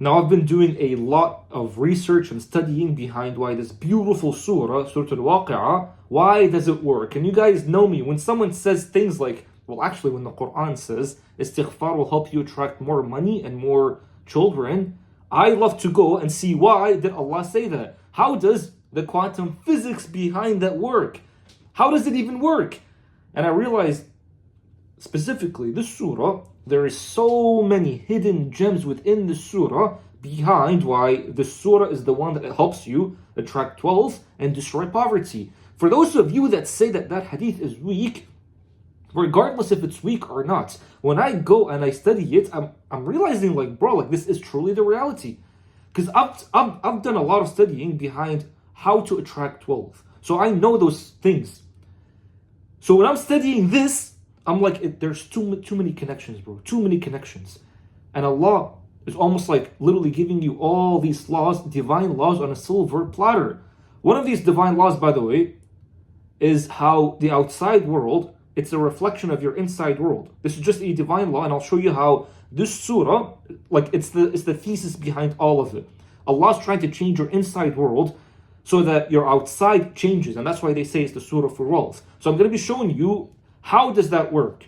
Now, I've been doing a lot of research and studying behind why this beautiful surah, Surah Al-Waqi'ah, why does it work? And you guys know me, when someone says things like, well, actually, when the Quran says istighfar will help you attract more money and more children, I love to go and see why did Allah say that? How does the quantum physics behind that work? How does it even work? And I realized specifically this surah, there is so many hidden gems within the surah behind why the surah is the one that helps you attract wealth and destroy poverty. For those of you that say that that hadith is weak, regardless if it's weak or not, when I go and I study it, I'm realizing like, bro, like this is truly the reality. Because I've done a lot of studying behind how to attract wealth. So I know those things. So when I'm studying this, I'm like, there's too many connections, bro. Too many connections. And Allah is almost like literally giving you all these laws, divine laws on a silver platter. One of these divine laws, by the way, is how the outside world, it's a reflection of your inside world. This is just a divine law, and I'll show you how this surah, like it's the thesis behind all of it. Allah's trying to change your inside world so that your outside changes, and that's why they say it's the surah for wealth. So I'm going to be showing you how does that work.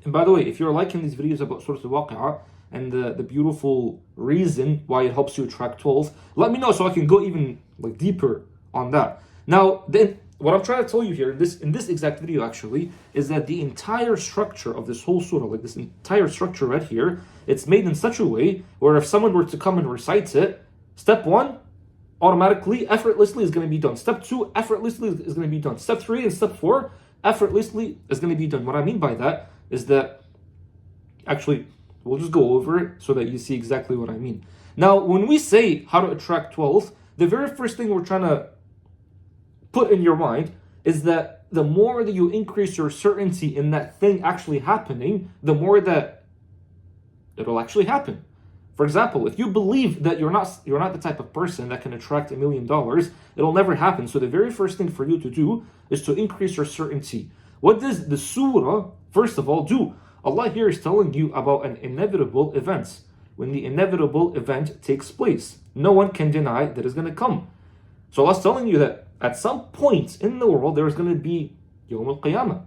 And by the way, if you're liking these videos about Surah Al-Waqi'ah and the beautiful reason why it helps you attract wealth, let me know so I can go even like deeper on that. Now, then, what I'm trying to tell you here in this exact video actually is that the entire structure of this whole surah, like this entire structure right here, it's made in such a way where if someone were to come and recite it, step 1 automatically, effortlessly is going to be done. Step 2 effortlessly is going to be done. Step 3 and step 4 effortlessly is going to be done. What I mean by that is that, actually, we'll just go over it so that you see exactly what I mean. Now, when we say how to attract wealth, the very first thing we're trying to put in your mind is that the more that you increase your certainty in that thing actually happening, the more that it'll actually happen. For example, if you believe that you're not the type of person that can attract $1 million, it'll never happen. So the very first thing for you to do is to increase your certainty. What does the surah, first of all, do? Allah here is telling you about an inevitable event. When the inevitable event takes place, no one can deny that it's going to come. So Allah's telling you that at some point in the world, there is going to be Yawm al-Qiyamah,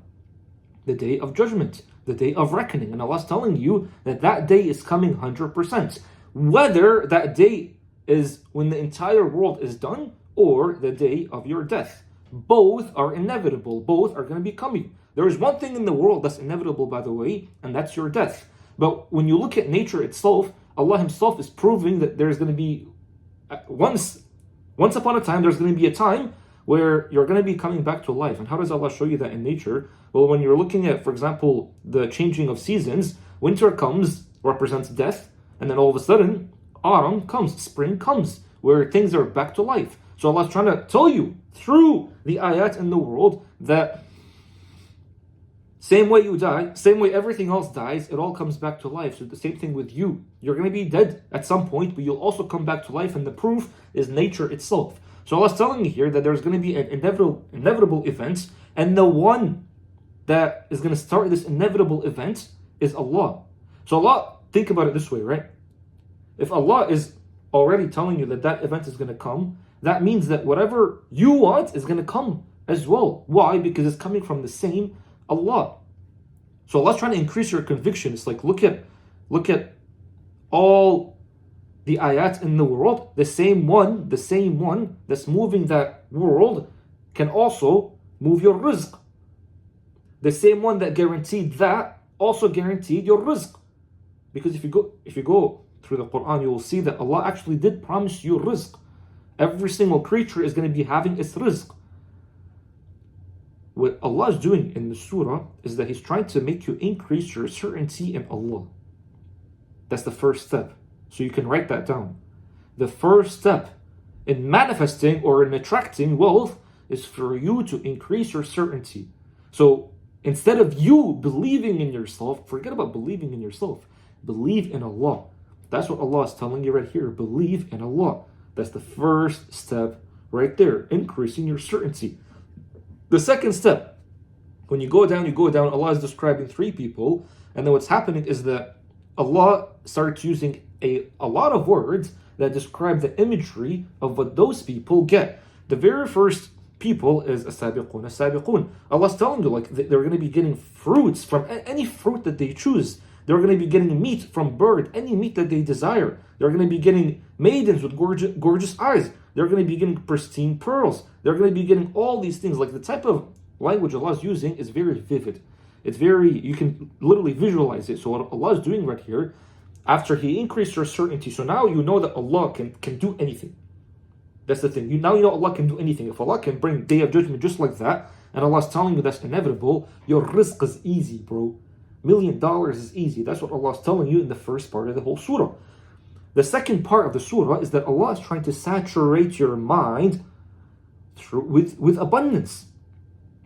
the day of judgment, the day of reckoning. And Allah's telling you that that day is coming 100%. Whether that day is when the entire world is done or the day of your death. Both are inevitable. Both are going to be coming. There is one thing in the world that's inevitable, by the way, and that's your death. But when you look at nature itself, Allah Himself is proving that there's going to be, once upon a time, there's going to be a time where you're going to be coming back to life. And how does Allah show you that in nature? Well, when you're looking at, for example, the changing of seasons, winter comes, represents death, and then all of a sudden, autumn comes, spring comes, where things are back to life. So Allah's trying to tell you through the ayat in the world that same way you die, same way everything else dies, it all comes back to life. So the same thing with you. You're going to be dead at some point, but you'll also come back to life, and the proof is nature itself. So Allah's telling you here that there's going to be an inevitable event, and the one that is going to start this inevitable event is Allah. So Allah, think about it this way, right? If Allah is already telling you that that event is going to come, that means that whatever you want is going to come as well. Why? Because it's coming from the same Allah. So Allah's trying to increase your conviction. It's like, look at all the ayat in the world. The same one that's moving that world can also move your rizq. The same one that guaranteed that also guaranteed your rizq. Because if you go through the Quran, you will see that Allah actually did promise you rizq. Every single creature is going to be having its rizq. What Allah is doing in the surah is that He's trying to make you increase your certainty in Allah. That's the first step. So you can write that down. The first step in manifesting or in attracting wealth is for you to increase your certainty. So instead of you believing in yourself, forget about believing in yourself. Believe in Allah. That's what Allah is telling you right here. Believe in Allah. That's the first step right there, increasing your certainty. The second step, when you go down, Allah is describing 3 people, and then what's happening is that Allah starts using a lot of words that describe the imagery of what those people get. The very first people is as-sabiqun, as-sabiqun. Allah's telling you, like, they're going to be getting fruits from any fruit that they choose. They're going to be getting meat from bird, any meat that they desire. They're going to be getting maidens with gorgeous eyes. They're going to be getting pristine pearls. They're going to be getting all these things. Like, the type of language Allah is using is very vivid. It's very, you can literally visualize it. So what Allah is doing right here, after He increased your certainty, so now you know that Allah can do anything. That's the thing. Now you know Allah can do anything. If Allah can bring Day of Judgment just like that, and Allah's telling you that's inevitable, your rizq is easy, bro. $1 million is easy. That's what Allah's telling you in the first part of the whole surah. The second part of the surah is that Allah is trying to saturate your mind with abundance.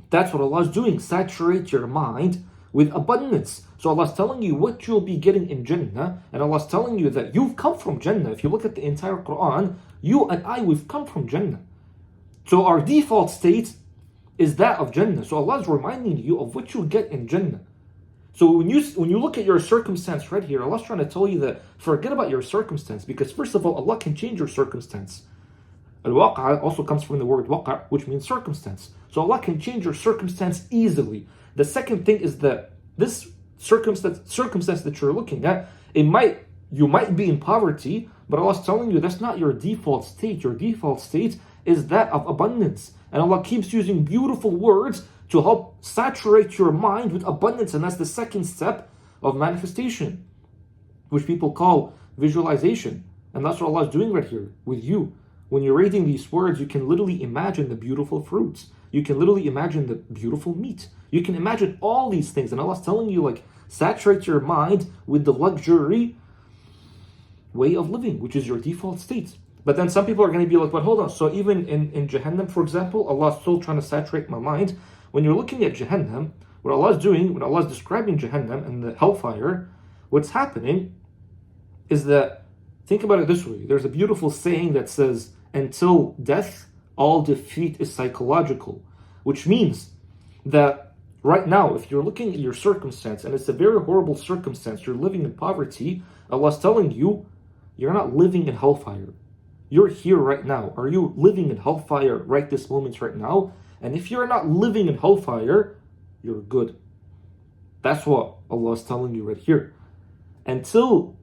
That's what Allah is doing. Saturate your mind with abundance. So Allah is telling you what you'll be getting in Jannah, and Allah is telling you that you've come from Jannah. If you look at the entire Quran, you and I, we've come from Jannah. So our default state is that of Jannah. So Allah is reminding you of what you'll get in Jannah. So when you look at your circumstance right here, Allah's trying to tell you that forget about your circumstance, because first of all, Allah can change your circumstance. Al-Waqi'ah also comes from the word waqa', which means circumstance. So Allah can change your circumstance easily. The second thing is that this circumstance that you're looking at, you might be in poverty, but Allah's telling you that's not your default state. Your default state is that of abundance. And Allah keeps using beautiful words to help saturate your mind with abundance. And that's the second step of manifestation, which people call visualization. And that's what Allah is doing right here with you. When you're reading these words, you can literally imagine the beautiful fruits. You can literally imagine the beautiful meat. You can imagine all these things. And Allah's telling you, like, saturate your mind with the luxury way of living, which is your default state. But then some people are going to be like, but hold on. So even in Jahannam, for example, Allah's still trying to saturate my mind. When you're looking at Jahannam, what Allah's doing, when Allah's describing Jahannam and the hellfire, what's happening is that, think about it this way. There's a beautiful saying that says, until death, all defeat is psychological. Which means that right now, if you're looking at your circumstance, and it's a very horrible circumstance, you're living in poverty, Allah's telling you, you're not living in hellfire. You're here right now. Are you living in hellfire right this moment right now? And if you're not living in hellfire, you're good. That's what Allah is telling you right here. Until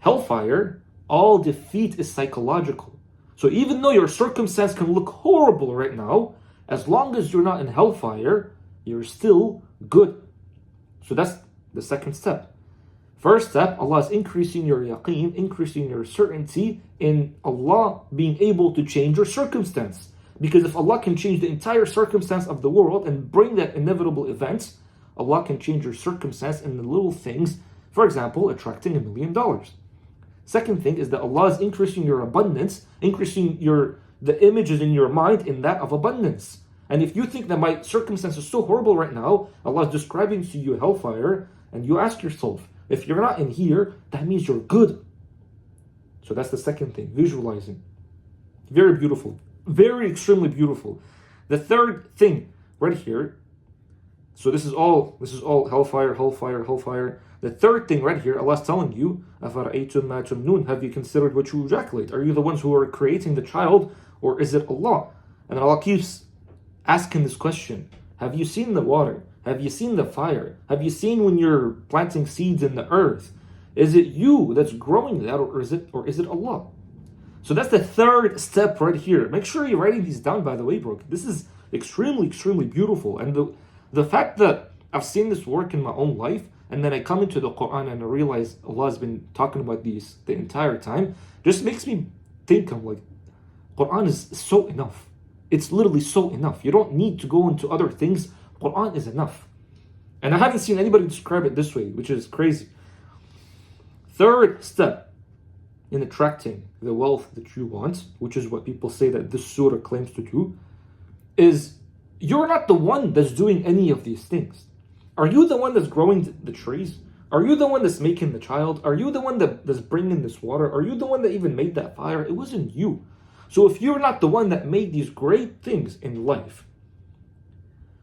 hellfire, all defeat is psychological. So even though your circumstance can look horrible right now, as long as you're not in hellfire, you're still good. So that's the second step. First step, Allah is increasing your yaqeen, increasing your certainty in Allah being able to change your circumstance. Because if Allah can change the entire circumstance of the world and bring that inevitable event, Allah can change your circumstance in the little things. For example, attracting $1 million. Second thing is that Allah is increasing your abundance, increasing the images in your mind in that of abundance. And if you think that my circumstance is so horrible right now, Allah is describing to you hellfire, and you ask yourself, if you're not in here, that means you're good. So that's the second thing, visualizing. Very beautiful. Very extremely beautiful. The third thing right here, so this is all hellfire. The third thing right here, Allah's telling you, أَفَرَأَيْتُمْ مَا تُمْنُونَ, have you considered what you ejaculate? Are you the ones who are creating the child, or is it Allah? And Allah keeps asking this question. Have you seen the water? Have you seen the fire? Have you seen when you're planting seeds in the earth? Is it you that's growing that, or is it Allah? So that's the third step right here. Make sure you're writing these down, by the way, bro. This is extremely, extremely beautiful. And the fact that I've seen this work in my own life, and then I come into the Quran and I realize Allah has been talking about these the entire time, just makes me think, I'm like, Quran is so enough. It's literally so enough. You don't need to go into other things. Quran is enough. And I haven't seen anybody describe it this way, which is crazy. Third step in attracting the wealth that you want, which is what people say that this surah claims to do, is you're not the one that's doing any of these things. Are you the one that's growing the trees? Are you the one that's making the child? Are you the one that's bringing this water? Are you the one that even made that fire? It wasn't you. So if you're not the one that made these great things in life,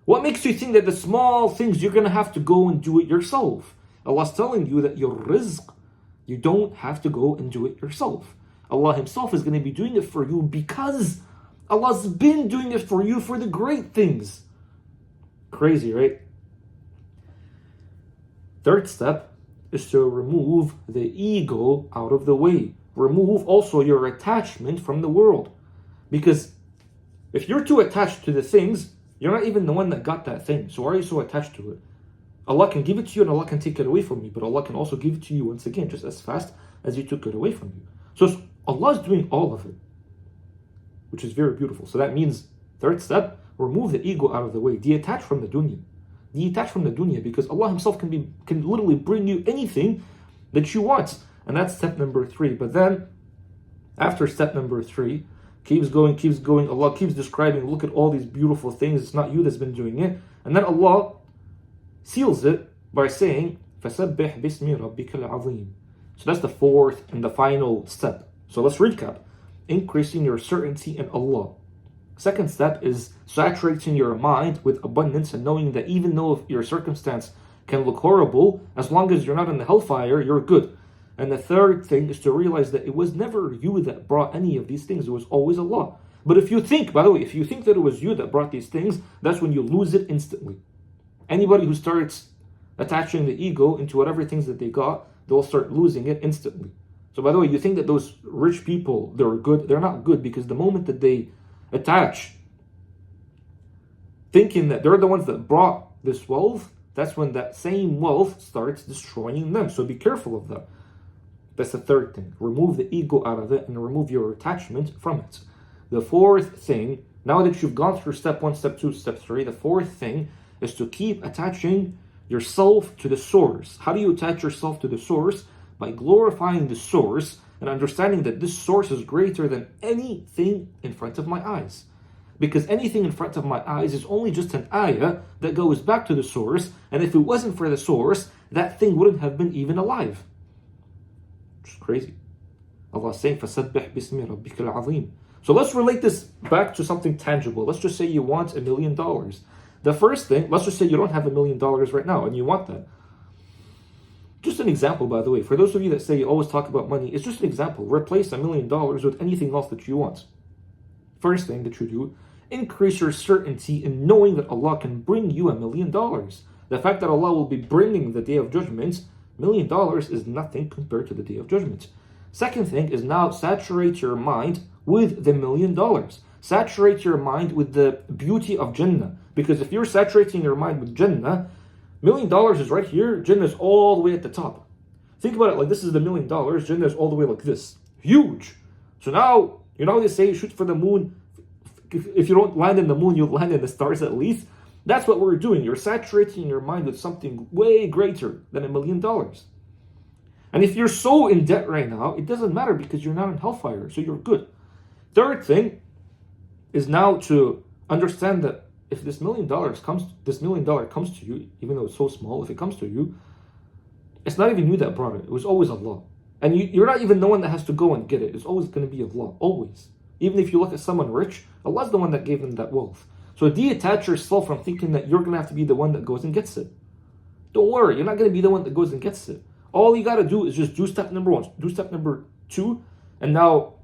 what makes you think that the small things you're going to have to go and do it yourself? Allah's telling you that your rizq, You don't have to go and do it yourself. Allah Himself is going to be doing it for you because Allah's been doing it for you for the great things. Crazy, right? Third step is to remove the ego out of the way. Remove also your attachment from the world. Because if you're too attached to the things, you're not even the one that got that thing. So why are you so attached to it? Allah can give it to you and Allah can take it away from you. But Allah can also give it to you once again, just as fast as He took it away from you. So Allah is doing all of it, which is very beautiful. So that means, third step, remove the ego out of the way. Detach from the dunya. Detach from the dunya, because Allah Himself can literally bring you anything that you want. And that's step number 3. But then, after step number 3, keeps going. Allah keeps describing, look at all these beautiful things. It's not you that's been doing it. And then Allah seals it by saying, فَسَبِّحْ بِاسْمِ رَبِّكَ الْعَظِيمِ. So that's the fourth and the final step. So let's recap. Increasing your certainty in Allah. Second step is saturating your mind with abundance and knowing that even though your circumstance can look horrible, as long as you're not in the hellfire, you're good. And the third thing is to realize that it was never you that brought any of these things. It was always Allah. But if you think, by the way, if you think that it was you that brought these things, that's when you lose it instantly. Anybody who starts attaching the ego into whatever things that they got, they'll start losing it instantly. So by the way, you think that those rich people, they're good. They're not good, because the moment that they attach, thinking that they're the ones that brought this wealth, that's when that same wealth starts destroying them. So be careful of that. That's the third thing. Remove the ego out of it and remove your attachment from it. The fourth thing, now that you've gone through step 1, step 2, step 3, the fourth thing is to keep attaching yourself to the source. How do you attach yourself to the source? By glorifying the source and understanding that this source is greater than anything in front of my eyes. Because anything in front of my eyes is only just an ayah that goes back to the source, and if it wasn't for the source, that thing wouldn't have been even alive. Which is crazy. Allah is saying, فَسَبِّحْ بِاسْمِ رَبِّكَ الْعَظِيمِ. So let's relate this back to something tangible. Let's just say you want $1 million. The first thing, let's just say you don't have $1 million right now and you want that. Just an example, by the way. For those of you that say you always talk about money, it's just an example. Replace $1 million with anything else that you want. First thing that you do, increase your certainty in knowing that Allah can bring you $1 million. The fact that Allah will be bringing the Day of Judgment, $1 million is nothing compared to the Day of Judgment. Second thing is now saturate your mind with the $1 million. Saturate your mind with the beauty of Jannah. Because if you're saturating your mind with Jannah, $1 million is right here, Jannah is all the way at the top. Think about it like this is the $1 million, Jannah is all the way like this. Huge. So now, you know how they say shoot for the moon. If you don't land in the moon, you'll land in the stars at least. That's what we're doing. You're saturating your mind with something way greater than $1 million. And if you're so in debt right now, it doesn't matter because you're not in hellfire, so you're good. Third thing is now to understand that if this $1 million comes to you, even though it's so small, if it comes to you, it's not even you that brought it. It was always Allah. And you're not even the one that has to go and get it. It's always going to be Allah. Always. Even if you look at someone rich, Allah's the one that gave them that wealth. So detach yourself from thinking that you're going to have to be the one that goes and gets it. Don't worry. You're not going to be the one that goes and gets it. All you got to do is just do step number 1, do step number 2, and now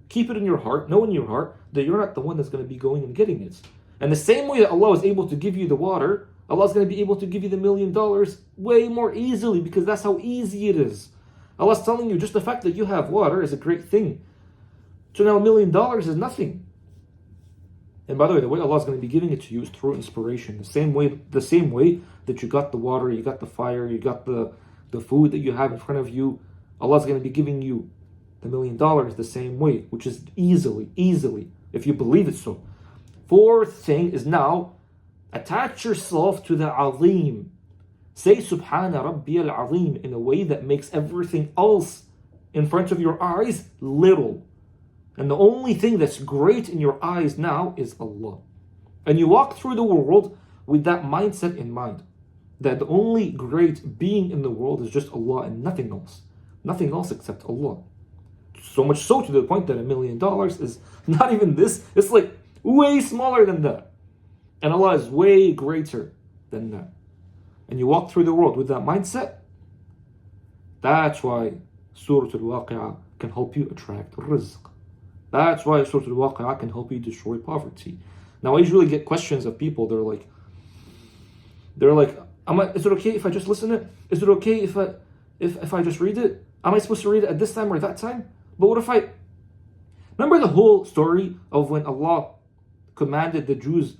keep it in your heart, know in your heart that you're not the one that's going to be going and getting it. And the same way that Allah is able to give you the water, Allah is going to be able to give you the $1 million way more easily, because that's how easy it is. Allah is telling you just the fact that you have water is a great thing. So now $1 million is nothing. And by the way Allah is going to be giving it to you is through inspiration. The same way that you got the water, you got the fire, you got the food that you have in front of you, Allah is going to be giving you the $1 million the same way, which is easily, if you believe it so. Fourth thing is now, attach yourself to the Azim. Say Subhana Rabbi al-Azim in a way that makes everything else in front of your eyes little. And the only thing that's great in your eyes now is Allah. And you walk through the world with that mindset in mind, that the only great being in the world is just Allah and nothing else. Nothing else except Allah. So much so to the point that $1 million is not even this. It's like way smaller than that. And Allah is way greater than that. And you walk through the world with that mindset. That's why Surah Al-Waqi'ah can help you attract rizq. That's why Surah Al-Waqi'ah can help you destroy poverty. Now I usually get questions of people, they're like, is it okay if I just listen to it? Is it okay if I just read it? Am I supposed to read it at this time or that time? But what if I... Remember the whole story of when Allah commanded the Jews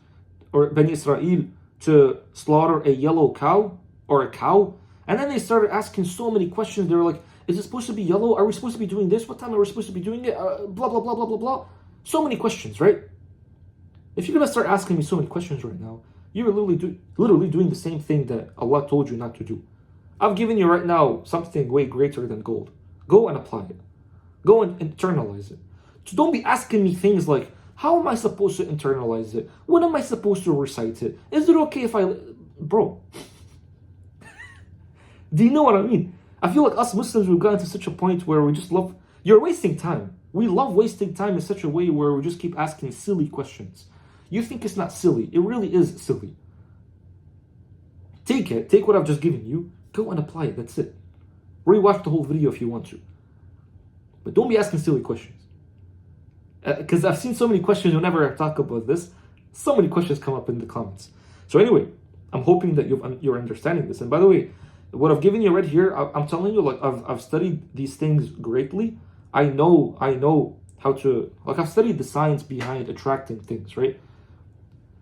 or Bani Israel to slaughter a yellow cow or a cow? And then they started asking so many questions. They were like, is it supposed to be yellow? Are we supposed to be doing this? What time are we supposed to be doing it? Blah, blah, blah, blah, blah, blah. So many questions, right? If you're going to start asking me so many questions right now, you're literally doing the same thing that Allah told you not to do. I've given you right now something way greater than gold. Go and apply it. Go and internalize it. So don't be asking me things like, how am I supposed to internalize it? When am I supposed to recite it? Is it okay if I... Bro. Do you know what I mean? I feel like us Muslims, we've gotten to such a point where we just love... You're wasting time. We love wasting time in such a way where we just keep asking silly questions. You think it's not silly. It really is silly. Take it. Take what I've just given you. Go and apply it. That's it. Rewatch the whole video if you want to. But don't be asking silly questions. Because I've seen so many questions whenever I talk about this. So many questions come up in the comments. So anyway, I'm hoping that you're understanding this. And by the way, what I've given you right here, I'm telling you, like I've studied these things greatly. I know how to, like I've studied the science behind attracting things, right?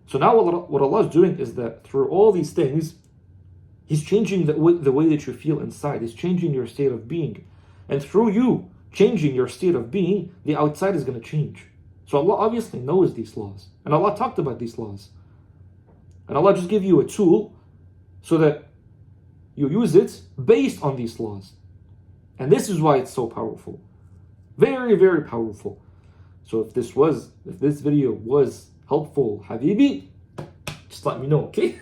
So now what Allah is doing is that through all these things, He's changing the way that you feel inside. He's changing your state of being. And through you changing your state of being, the outside is going to change. So Allah obviously knows these laws. And Allah talked about these laws. And Allah just gave you a tool so that you use it based on these laws. And this is why it's so powerful. Very, very powerful. So if this video was helpful, Habibi, just let me know, okay?